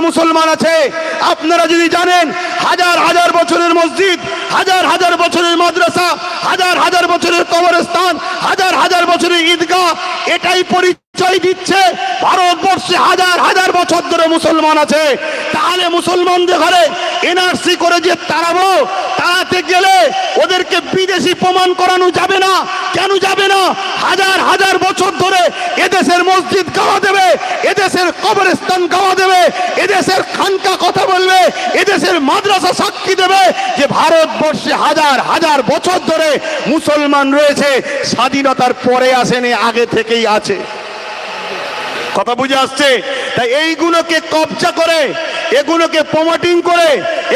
মুসলমান আছে। আপনারা যদি জানেন হাজার হাজার বছরের মসজিদ, হাজার হাজার বছরের মাদ্রাসা, হাজার হাজার বছরের কবরস্থান, হাজার হাজার বছরের ঈদগাহ, এটাই পরিচয় দিচ্ছে ভারতবর্ষে হাজার হাজার বছর ধরে মুসলমান আছে। তাহলে মুসলমানদের ঘরে এনআরসি করে যে তাড়াতে গেলে ওদেরকে বিদেশি প্রমাণ করানো যাবে না। কেন যাবে না? হাজার হাজার বছর ধরে এদেশের মসজিদ গাওয়া দেবে, এদেশের কবরস্থান গাওয়া দেবে, এদেশের খানকা কথা বলবে, এদেশের মাদ্রাসা সাক্ষী দেবে যে ভারতবর্ষে হাজার হাজার বছর ধরে মুসলমান রয়েছে। স্বাধীনতার পরে আসেনি, আগে থেকেই আছে। কথা বুঝে আসছে? তাই এইগুলোকে কবজা করে, এগুলোকে প্রমোটিং করে,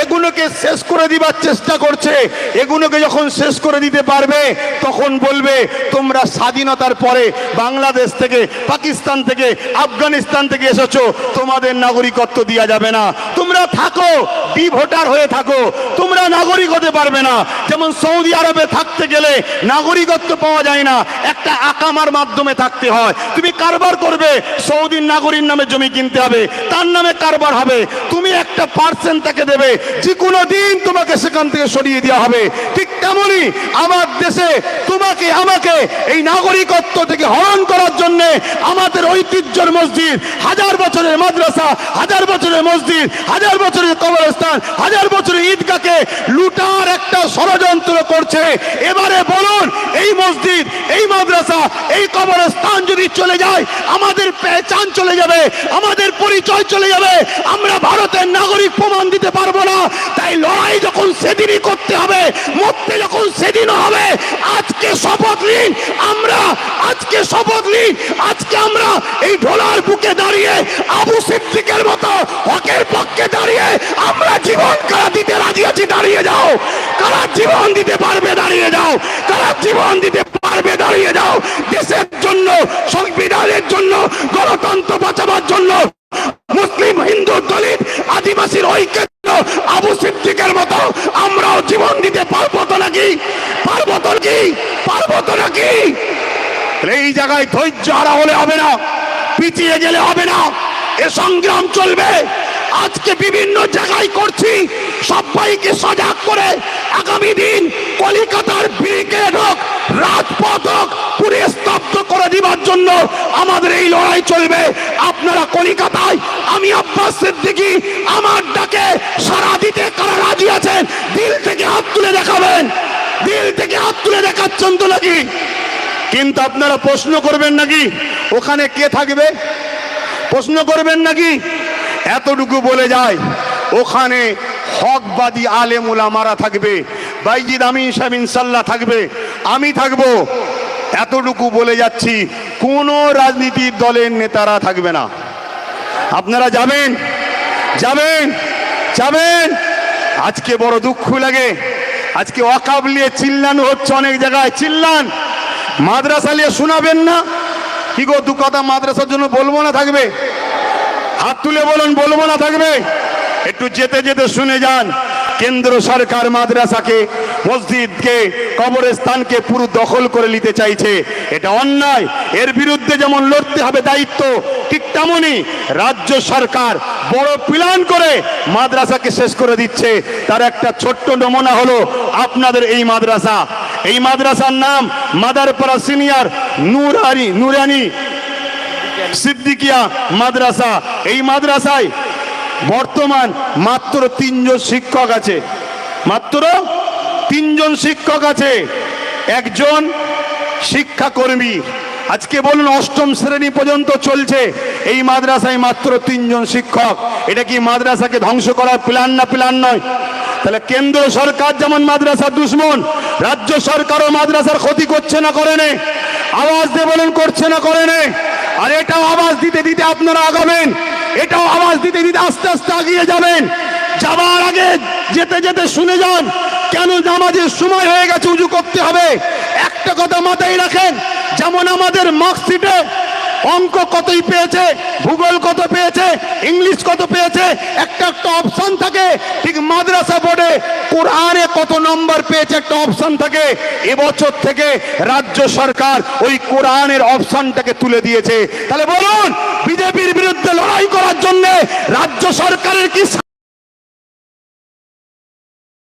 এগুলোকে শেষ করে দিবার চেষ্টা করছে। এগুলোকে যখন শেষ করে দিতে পারবে তখন বলবে তোমরা স্বাধীনতার পরে বাংলাদেশ থেকে, পাকিস্তান থেকে, আফগানিস্তান থেকে এসেছো, তোমাদের নাগরিকত্ব দেওয়া যাবে না, তোমরা থাকো বি ভোটার হয়ে থাকো, তোমরা নাগরিক হতে পারবে না। যেমন সৌদি আরবে থাকতে গেলে নাগরিকত্ব পাওয়া যায় না, একটা আকামার মাধ্যমে থাকতে হয়। তুমি কারবার করবে, সৌদির নাগরিক নামে জমি কিনতে হবে, তার নামে কারবার হবে, তুমি একটা পার্সেন্ট তাকে দেবে, যে কোনো দিন তোমাকে সেখান থেকে সরিয়ে দেওয়া হবে। ঠিক তেমনি আমার দেশে তোমাকে আমাকে এই নাগরিকত্ব থেকে হরণ করার জন্য আমাদের ঐতিহ্যের মসজিদ, হাজার বছরের মাদ্রাসা, হাজার বছরের মসজিদ, হাজার বছরের কবরস্থান, হাজার বছরের ঈদগাহকে লুটার একটা ষড়যন্ত্র করছে। এবারে বলুন, এই মসজিদ, এই মাদ্রাসা, এই কবরস্থান যদি চলে যায়, আমাদের পেহচান চলে যাবে, আমাদের পরিচয় চলে যাবে, আমরা ভারতের নাগরিক প্রমাণ দিতে পারবো না। তাই লড়াই যখন সেদিনই করতে হবে, মরতে যখন সেদিনও হবে। আজকে শপথ নিন, আজকে শপথ নিন, আজকে আমরা এই ঢোলার বুকে দাঁড়িয়ে আবু সিদ্দিকের মতো হকের পক্ষে দাঁড়িয়ে আমরা জীবন কারা দিতে রাজি আছি। দাঁড়িয়ে যাও, কারা জীবন দিতে পারবে দাঁড়িয়ে যাও, কারা জীবন দিতে পারবে দাঁড়িয়ে যাও। দেশের জন্য, সংবিধানের জন্য, গণতন্ত্র বাঁচাবার জন্য, মুসলিম, হিন্দু, দলিত, আদিবাসীর ঐক্যের আবু সিদ্দিকের মতো আমরাও জীবন দিতে পারবো তো নাকি? পারবো তো নাকি? পারবো তো নাকি? এই জায়গায় ধৈর্য হারা হলে হবে না, পিছিয়ে গেলে হবে না, এ সংগ্রাম চলবে। আজকে বিভিন্ন জায়গায় করছি, সবাইকে সজাগ করে আগামী দিন কলিকাতার ব্রিগেড হোক, রাজপথ হোক, পুরে স্তব্ধ করে দিবার জন্য আমাদের এই লড়াই চলবে। আপনারা কলিকাতায়, আমি আব্বাস সিদ্দিকী, আমার ডাকে সাড়া দিতে কারা রাজি আছেন? দিল থেকে হাত তুলে দেখাবেন, দিল থেকে হাত তুলে দেখাচ্ছেন তো নাকি? কিন্তু আপনারা প্রশ্ন করবেন নাকি ওখানে কে থাকবে? প্রশ্ন করবেন নাকি? এতটুকু বলে যায়, ওখানে হকবাদী আলেম উলামারা থাকবে, বাইজিদ আমিন সাহেব ইনশাআল্লাহ থাকবে, আমি থাকবো। এতটুকু বলে যাচ্ছি, কোন রাজনীতির দলের নেতারা থাকবে না। আপনারা যাবেন, যাবেন, যাবেন। আজকে বড় দুঃখ লাগে, আজকে ওয়াকফ নিয়ে চিল্লানো হচ্ছে, অনেক জায়গায় চিল্লান, মাদ্রাসা নিয়ে শোনাবেন না কি গো? দু কথা মাদ্রাসার জন্য বলবো না থাকবে? হাত তুলে বলুন, বলবো না থাকবে? একটু যেতে যেতে শুনে যান। কেন্দ্র সরকার মাদ্রাসাকে, মসজিদকে, কবরস্থানকে পুরো দখল করে নিতে চাইছে, এটা অন্যায়। এর বিরুদ্ধে যেমন লড়তে হবে দায়িত্ব, ঠিক তেমনি রাজ্য সরকার বড় প্ল্যান করে মাদ্রাসাকে শেষ করে দিচ্ছে। তার একটা ছোট্ট নমুনা হলো আপনাদের এই মাদ্রাসা। এই মাদ্রাসার নাম মাদারপাড়া সিনিয়র নুরানি সিদ্দিকিয়া মাদ্রাসা। এই মাদ্রাসায় বর্তমান মাত্র 3 জন শিক্ষক আছে, মাত্র 3 জন শিক্ষক আছে, একজন শিক্ষাকর্মী। আজকে বলুন, 8ম শ্রেণী পর্যন্ত চলছে এই মাদ্রাসায়, মাত্র 3 জন শিক্ষক। এটা কি মাদ্রাসাকে ধ্বংস করার প্ল্যান না? প্ল্যান নয়। তাহলে কেন্দ্র সরকার যেমন মাদ্রাসার দুশ্মন, রাজ্য সরকারও মাদ্রাসার ক্ষতি করছে না করে নে? আওয়াজ দিয়ে বলুন, করছে না করে নে? আর এটাও আওয়াজ দিতে দিতে আপনারা আগাবেন, এটাও আওয়াজ দিতে দিতে আস্তে আস্তে এগিয়ে যাবেন। যাবার আগে যেতে যেতে শুনে যান, কেন নামাজের সময় হয়ে গেছে, উজু করতে হবে। একটা কথা মাথায় রাখেন, যেমন আমাদের মার্কশিটে অঙ্ক কতই পেয়েছে, ভূগোল কত পেয়েছে, ইংলিশ কত পেয়েছে, একটা একটা অপশন থাকে, ঠিক মাদ্রাসা বোর্ডে কোরআনে কত নম্বর পেয়েছে একটা অপশন থাকে, এবছর থেকে রাজ্য সরকার ওই কোরআনের অপশনটাকে তুলে দিয়েছে। তাহলে বলুন, বিজেপির বিরুদ্ধে লড়াই করার জন্য রাজ্য সরকারের কি